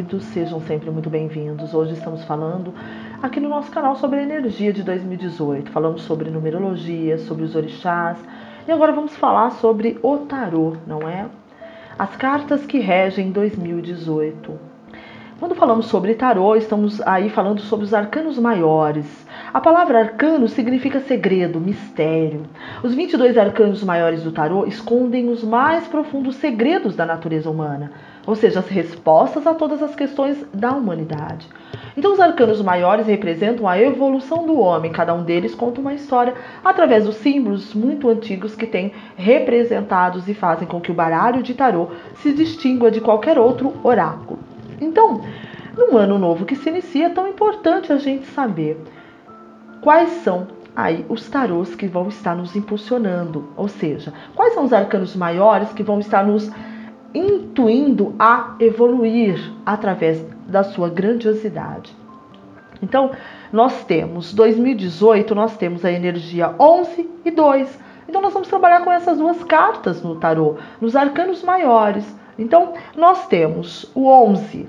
queridos, sejam sempre muito bem-vindos. Hoje estamos falando aqui no nosso canal sobre a energia de 2018. Falamos sobre numerologia, sobre os orixás e agora vamos falar sobre o tarô, não é? As cartas que regem 2018. Quando falamos sobre tarô, estamos aí falando sobre os arcanos maiores. A palavra arcano significa segredo, mistério. Os 22 arcanos maiores do tarô escondem os mais profundos segredos da natureza humana, ou seja, as respostas a todas as questões da humanidade. Então, os arcanos maiores representam a evolução do homem. Cada um deles conta uma história através dos símbolos muito antigos que têm representados e fazem com que o baralho de tarô se distingua de qualquer outro oráculo. Então, num ano novo que se inicia, é tão importante a gente saber quais são aí os tarôs que vão estar nos impulsionando, ou seja, quais são os arcanos maiores que vão estar nos intuindo a evoluir através da sua grandiosidade. Então, nós temos 2018, nós temos a energia 11 e 2. Então, nós vamos trabalhar com essas duas cartas no tarô, nos arcanos maiores. Então, nós temos o 11,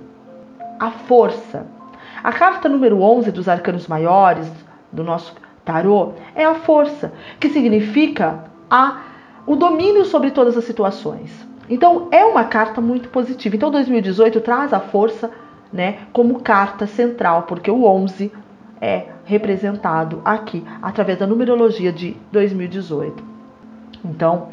a força. A carta número 11 dos arcanos maiores do nosso tarô é a força, que significa o domínio sobre todas as situações. Então, é uma carta muito positiva. Então, 2018 traz a força, né, como carta central, porque o 11 é representado aqui através da numerologia de 2018. Então,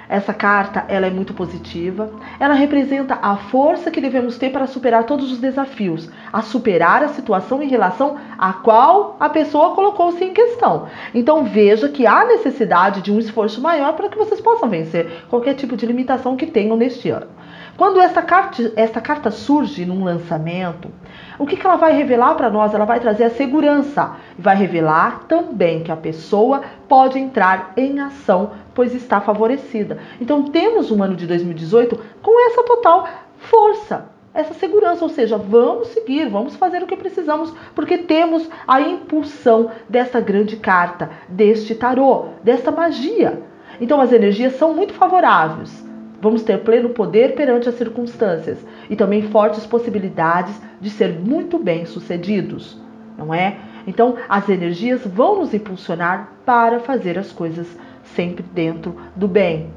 essa carta ela é muito positiva, ela representa a força que devemos ter para superar todos os desafios, a superar a situação em relação a qual a pessoa colocou-se em questão. Então veja que há necessidade de um esforço maior para que vocês possam vencer qualquer tipo de limitação que tenham neste ano. Quando esta carta surge num lançamento, o que ela vai revelar para nós? Ela vai trazer a segurança e vai revelar também que a pessoa pode entrar em ação, pois está favorecida. Então temos um ano de 2018 com essa total força, essa segurança, ou seja, vamos seguir, vamos fazer o que precisamos, porque temos a impulsão desta grande carta, deste tarô, desta magia. Então as energias são muito favoráveis. Vamos ter pleno poder perante as circunstâncias e também fortes possibilidades de ser muito bem-sucedidos, não é? Então, as energias vão nos impulsionar para fazer as coisas sempre dentro do bem.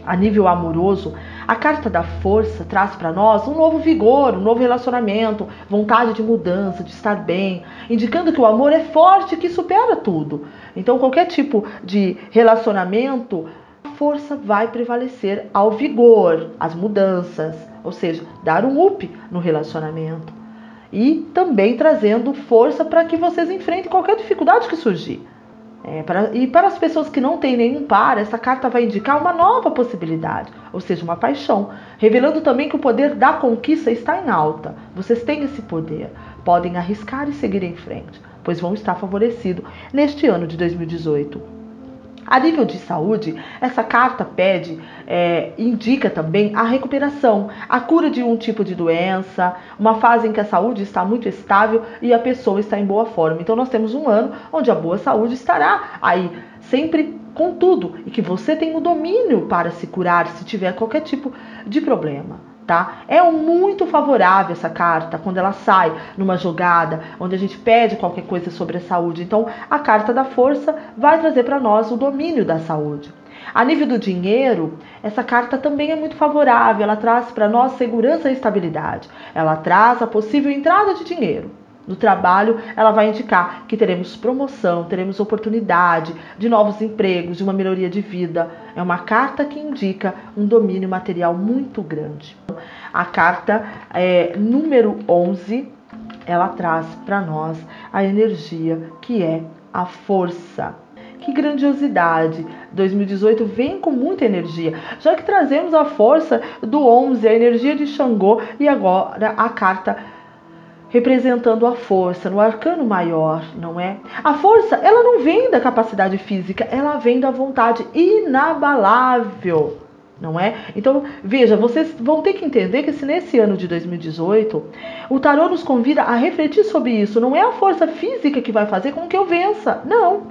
A nível amoroso, a carta da força traz para nós um novo vigor, um novo relacionamento, vontade de mudança, de estar bem, indicando que o amor é forte, que supera tudo. Então, qualquer tipo de relacionamento, a força vai prevalecer ao vigor, às mudanças, ou seja, dar um up no relacionamento. E também trazendo força para que vocês enfrentem qualquer dificuldade que surgir. E para as pessoas que não têm nenhum par, essa carta vai indicar uma nova possibilidade, ou seja, uma paixão, revelando também que o poder da conquista está em alta. Vocês têm esse poder, podem arriscar e seguir em frente, pois vão estar favorecidos neste ano de 2018. A nível de saúde, essa carta indica também a recuperação, a cura de um tipo de doença, uma fase em que a saúde está muito estável e a pessoa está em boa forma. Então nós temos um ano onde a boa saúde estará aí sempre com tudo e que você tem o domínio para se curar se tiver qualquer tipo de problema. Tá? É muito favorável essa carta quando ela sai numa jogada, onde a gente pede qualquer coisa sobre a saúde. Então, a carta da força vai trazer para nós o domínio da saúde. A nível do dinheiro, essa carta também é muito favorável. Ela traz para nós segurança e estabilidade. Ela traz a possível entrada de dinheiro. No trabalho, ela vai indicar que teremos promoção, teremos oportunidade de novos empregos, de uma melhoria de vida. É uma carta que indica um domínio material muito grande. A carta número 11, ela traz para nós a energia que é a força. Que grandiosidade! 2018 vem com muita energia, já que trazemos a força do 11, a energia de Xangô e agora a carta representando a força no arcano maior, não é? A força, ela não vem da capacidade física, ela vem da vontade inabalável, não é? Então, veja, vocês vão ter que entender que se nesse ano de 2018, o tarô nos convida a refletir sobre isso. Não é a força física que vai fazer com que eu vença, não.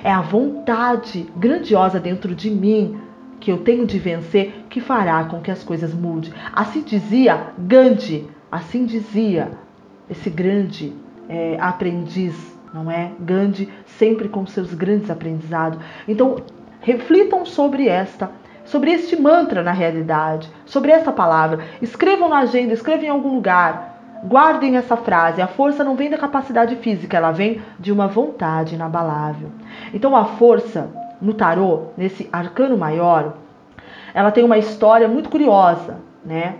É a vontade grandiosa dentro de mim que eu tenho de vencer que fará com que as coisas mudem. Assim dizia Gandhi, Assim dizia esse grande aprendiz, não é? Gandhi, sempre com seus grandes aprendizados. Então, reflitam sobre este mantra na realidade, sobre essa palavra. Escrevam na agenda, escrevam em algum lugar. Guardem essa frase. A força não vem da capacidade física, ela vem de uma vontade inabalável. Então, a força no tarô, nesse arcano maior, ela tem uma história muito curiosa, né?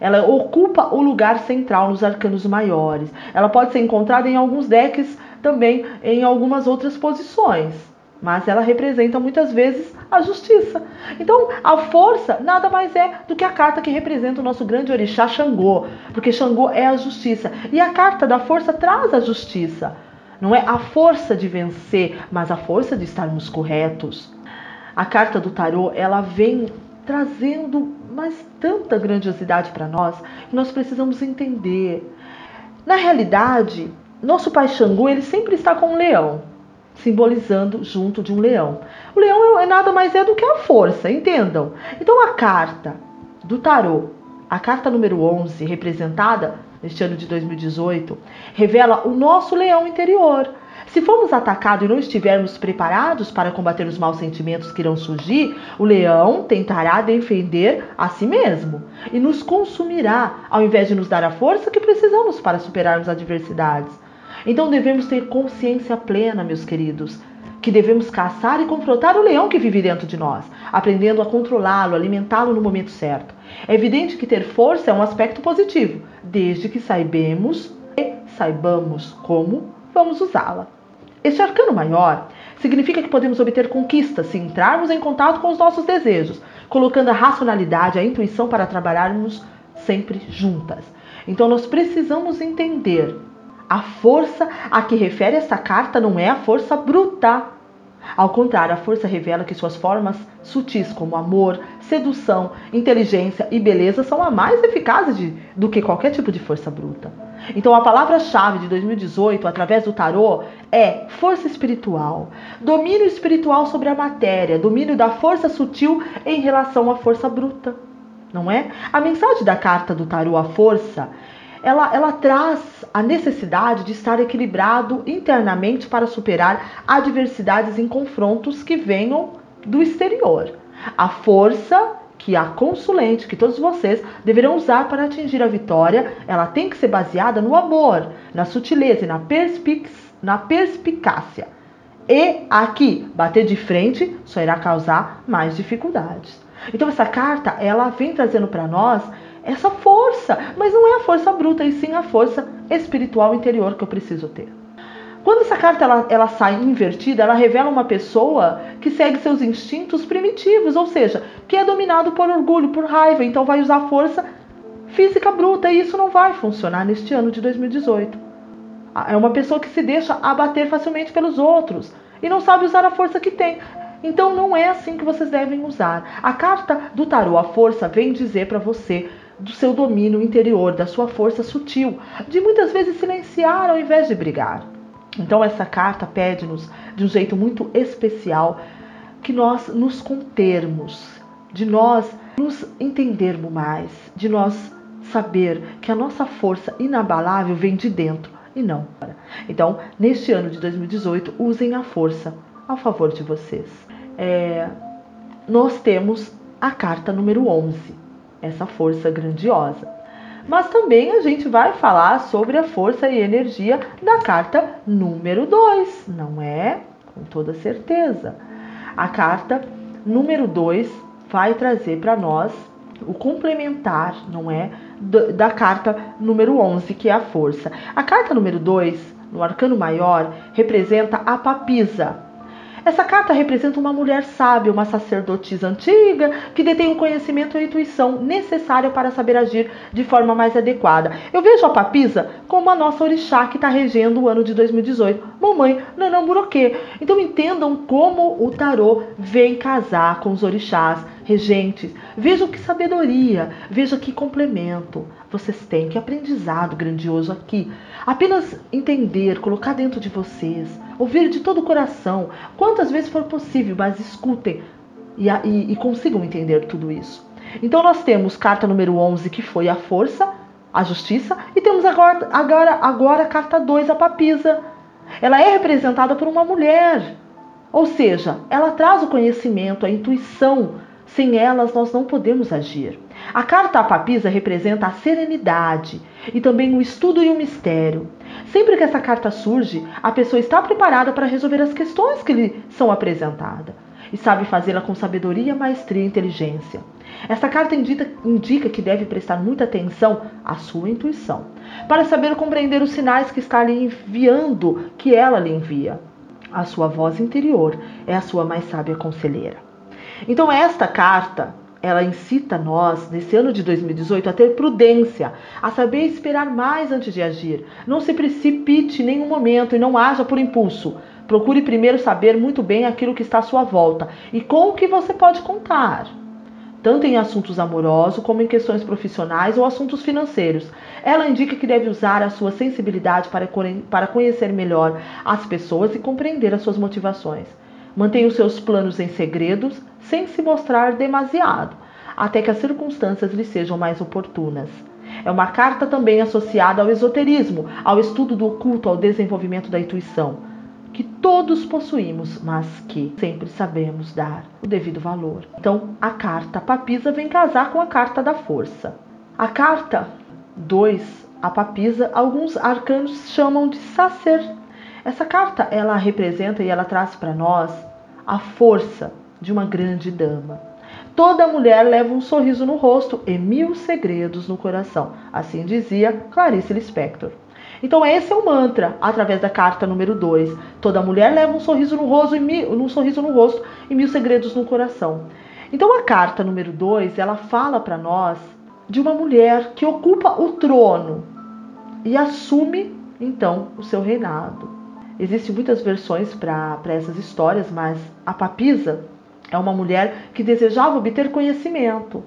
Ela ocupa o lugar central nos arcanos maiores. Ela pode ser encontrada em alguns decks, também em algumas outras posições. Mas ela representa muitas vezes a justiça. Então, a força nada mais é do que a carta que representa o nosso grande orixá Xangô. Porque Xangô é a justiça. E a carta da força traz a justiça. Não é a força de vencer, mas a força de estarmos corretos. A carta do tarô, ela vem trazendo mas tanta grandiosidade para nós que nós precisamos entender. Na realidade, nosso pai Xangô, ele sempre está com um leão, simbolizando junto de um leão. O leão é nada mais do que a força, entendam? Então a carta do tarô, a carta número 11, representada neste ano de 2018, revela o nosso leão interior. Se formos atacados e não estivermos preparados para combater os maus sentimentos que irão surgir, o leão tentará defender a si mesmo e nos consumirá, ao invés de nos dar a força que precisamos para superarmos adversidades. Então devemos ter consciência plena, meus queridos, que devemos caçar e confrontar o leão que vive dentro de nós, aprendendo a controlá-lo, alimentá-lo no momento certo. É evidente que ter força é um aspecto positivo, desde que saibamos como vamos usá-la. Este arcano maior significa que podemos obter conquistas se entrarmos em contato com os nossos desejos, colocando a racionalidade, a intuição para trabalharmos sempre juntas. Então nós precisamos entender a força a que refere essa carta não é a força bruta. Ao contrário, a força revela que suas formas sutis como amor, sedução, inteligência e beleza são a mais eficazes do que qualquer tipo de força bruta. Então a palavra-chave de 2018, através do tarô, é força espiritual. Domínio espiritual sobre a matéria, domínio da força sutil em relação à força bruta. Não é? A mensagem da carta do tarô, a força, ela traz a necessidade de estar equilibrado internamente para superar adversidades em confrontos que venham do exterior. A força que a consulente, que todos vocês deverão usar para atingir a vitória, ela tem que ser baseada no amor, na sutileza e na perspicácia. E aqui, bater de frente só irá causar mais dificuldades. Então essa carta, ela vem trazendo para nós essa força, mas não é a força bruta, e sim a força espiritual interior que eu preciso ter. Quando essa carta ela sai invertida, ela revela uma pessoa que segue seus instintos primitivos, ou seja, que é dominado por orgulho, por raiva, então vai usar força física bruta, e isso não vai funcionar neste ano de 2018. É uma pessoa que se deixa abater facilmente pelos outros e não sabe usar a força que tem. Então não é assim que vocês devem usar. A carta do tarô, a força, vem dizer para você do seu domínio interior, da sua força sutil, de muitas vezes silenciar ao invés de brigar. Então essa carta pede-nos, de um jeito muito especial, que nós nos contermos, de nós nos entendermos mais, de nós saber que a nossa força inabalável vem de dentro e não fora. Então, neste ano de 2018, usem a força ao favor de vocês. Nós temos a carta número 11, essa força grandiosa. Mas também a gente vai falar sobre a força e energia da carta número 2, não é? Com toda certeza. A carta número 2 vai trazer para nós o complementar, não é? Da carta número 11, que é a força. A carta número 2, no arcano maior, representa a papisa. Essa carta representa uma mulher sábia, uma sacerdotisa antiga, que detém o conhecimento e a intuição necessária para saber agir de forma mais adequada. Eu vejo a papisa como a nossa orixá que está regendo o ano de 2018, Mamãe Nanamburoquê. Então entendam como o tarô vem casar com os orixás regentes. Vejam que sabedoria, vejam que complemento. Vocês têm, que aprendizado grandioso aqui. Apenas entender, colocar dentro de vocês, ouvir de todo o coração, quantas vezes for possível, mas escutem e consigam entender tudo isso. Então nós temos carta número 11, que foi a força, a justiça, e temos agora a carta 2, a papisa. Ela é representada por uma mulher, ou seja, ela traz o conhecimento, a intuição. Sem elas nós não podemos agir. A carta à papisa representa a serenidade e também o estudo e o mistério. Sempre que essa carta surge, a pessoa está preparada para resolver as questões que lhe são apresentadas e sabe fazê-la com sabedoria, maestria e inteligência. Esta carta indica que deve prestar muita atenção à sua intuição, para saber compreender os sinais que está lhe enviando, que ela lhe envia. A sua voz interior é a sua mais sábia conselheira. Então esta carta, ela incita nós, nesse ano de 2018, a ter prudência, a saber esperar mais antes de agir. Não se precipite em nenhum momento e não haja por impulso. Procure primeiro saber muito bem aquilo que está à sua volta e com o que você pode contar, tanto em assuntos amorosos como em questões profissionais ou assuntos financeiros. Ela indica que deve usar a sua sensibilidade para conhecer melhor as pessoas e compreender as suas motivações. Mantenha os seus planos em segredos, sem se mostrar demasiado, até que as circunstâncias lhe sejam mais oportunas. É uma carta também associada ao esoterismo, ao estudo do oculto, ao desenvolvimento da intuição, que todos possuímos, mas que sempre sabemos dar o devido valor. Então, a carta papisa vem casar com a carta da força. A carta 2, a papisa, alguns arcanos chamam de sacer. Essa carta, ela representa e ela traz para nós a força de uma grande dama. Toda mulher leva um sorriso no rosto e 1000 segredos no coração. Assim dizia Clarice Lispector. Então esse é o mantra, através da carta número 2. Toda mulher leva um sorriso no rosto e 1000 segredos no coração. Então a carta número 2, ela fala para nós de uma mulher que ocupa o trono e assume, então, o seu reinado. Existem muitas versões para essas histórias, mas a papisa é uma mulher que desejava obter conhecimento,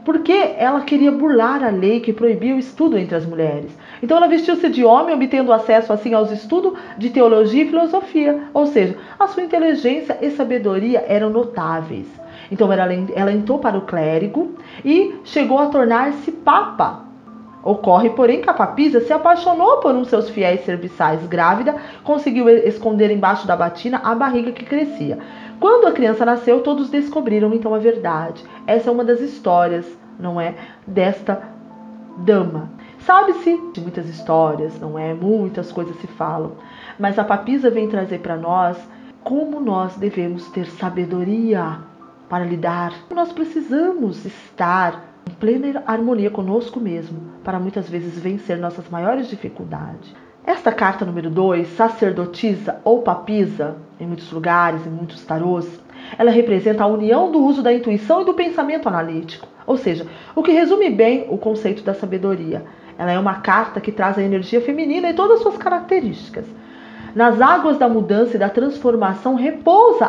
porque ela queria burlar a lei que proibia o estudo entre as mulheres. Então ela vestiu-se de homem, obtendo acesso assim aos estudos de teologia e filosofia. Ou seja, a sua inteligência e sabedoria eram notáveis. Então ela entrou para o clérigo e chegou a tornar-se papa. Ocorre, porém, que a papisa se apaixonou por um de seus fiéis serviçais. Grávida, conseguiu esconder embaixo da batina a barriga que crescia. Quando a criança nasceu, todos descobriram então a verdade. Essa é uma das histórias, não é, desta dama. Sabe-se de muitas histórias, não é? Muitas coisas se falam. Mas a papisa vem trazer para nós como nós devemos ter sabedoria para lidar. Nós precisamos estar em plena harmonia conosco mesmo, para muitas vezes vencer nossas maiores dificuldades. Esta carta número 2, sacerdotisa ou papisa, em muitos lugares, em muitos tarôs, ela representa a união do uso da intuição e do pensamento analítico, ou seja, o que resume bem o conceito da sabedoria. Ela é uma carta que traz a energia feminina e todas as suas características. Nas águas da mudança e da transformação repousa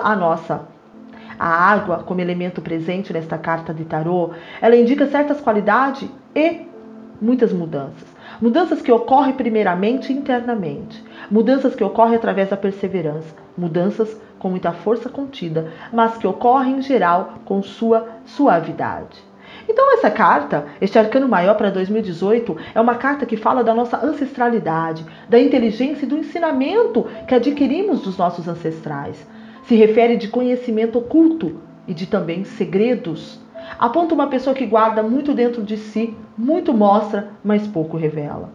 a água, como elemento presente nesta carta de tarô, ela indica certas qualidades e muitas mudanças. Mudanças que ocorrem primeiramente internamente. Mudanças que ocorrem através da perseverança. Mudanças com muita força contida, mas que ocorrem em geral com sua suavidade. Então essa carta, este arcano maior para 2018, é uma carta que fala da nossa ancestralidade, da inteligência e do ensinamento que adquirimos dos nossos ancestrais. Se refere de conhecimento oculto e de também segredos. Aponta uma pessoa que guarda muito dentro de si, muito mostra, mas pouco revela.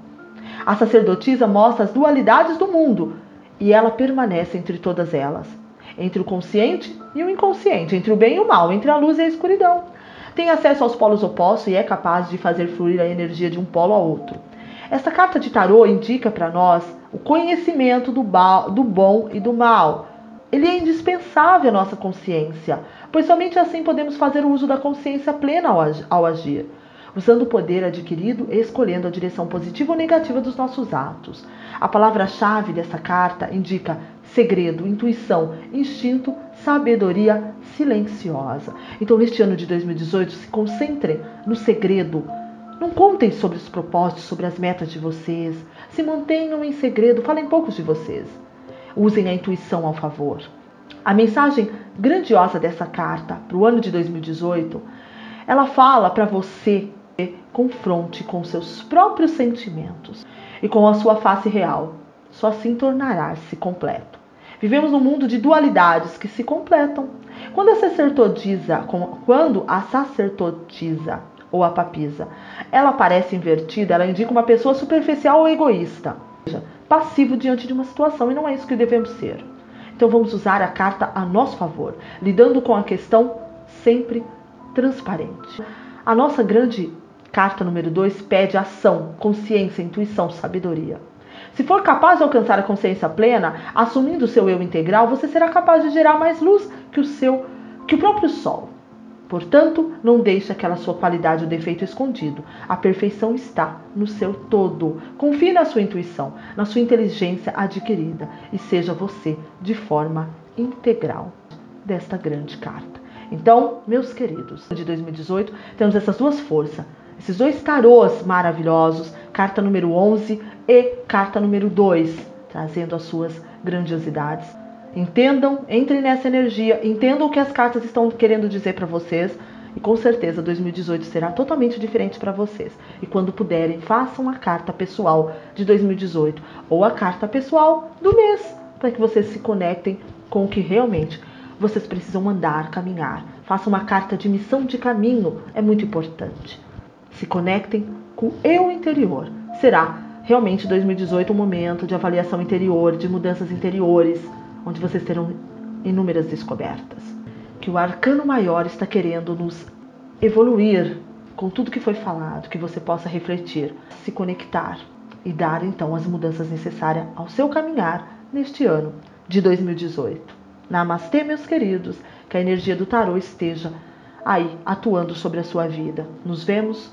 A sacerdotisa mostra as dualidades do mundo e ela permanece entre todas elas, entre o consciente e o inconsciente, entre o bem e o mal, entre a luz e a escuridão. Tem acesso aos polos opostos e é capaz de fazer fluir a energia de um polo ao outro. Esta carta de tarô indica para nós o conhecimento do bom e do mal. Ele é indispensável à nossa consciência, pois somente assim podemos fazer o uso da consciência plena ao agir, usando o poder adquirido e escolhendo a direção positiva ou negativa dos nossos atos. A palavra-chave dessa carta indica segredo, intuição, instinto, sabedoria silenciosa. Então, neste ano de 2018, se concentrem no segredo. Não contem sobre os propósitos, sobre as metas de vocês. Se mantenham em segredo, falem poucos de vocês. Usem a intuição ao favor. A mensagem grandiosa dessa carta para o ano de 2018, ela fala para você Confronte com seus próprios sentimentos e com a sua face real. Só assim tornará-se completo. Vivemos num mundo de dualidades que se completam. Quando a sacerdotisa ou a papisa, ela parece invertida, ela indica uma pessoa superficial ou egoísta, passivo diante de uma situação, e não é isso que devemos ser. Então vamos usar a carta a nosso favor, lidando com a questão sempre transparente. A nossa grande carta número 2 pede ação, consciência, intuição, sabedoria. Se for capaz de alcançar a consciência plena, assumindo o seu eu integral, você será capaz de gerar mais luz que o próprio sol. Portanto, não deixe aquela sua qualidade ou defeito escondido. A perfeição está no seu todo. Confie na sua intuição, na sua inteligência adquirida e seja você de forma integral desta grande carta. Então, meus queridos, de 2018 temos essas duas forças, esses dois tarôs maravilhosos, carta número 11 e carta número 2, trazendo as suas grandiosidades. Entendam, entrem nessa energia, entendam o que as cartas estão querendo dizer para vocês e com certeza 2018 será totalmente diferente para vocês. E quando puderem, façam a carta pessoal de 2018 ou a carta pessoal do mês, para que vocês se conectem com o que realmente vocês precisam andar, caminhar. Façam uma carta de missão de caminho, é muito importante. Se conectem com o eu interior. Será realmente 2018 um momento de avaliação interior, de mudanças interiores, onde vocês terão inúmeras descobertas. Que o arcano maior está querendo nos evoluir com tudo que foi falado, que você possa refletir, se conectar e dar então as mudanças necessárias ao seu caminhar neste ano de 2018. Namastê, meus queridos, que a energia do tarô esteja aí atuando sobre a sua vida. Nos vemos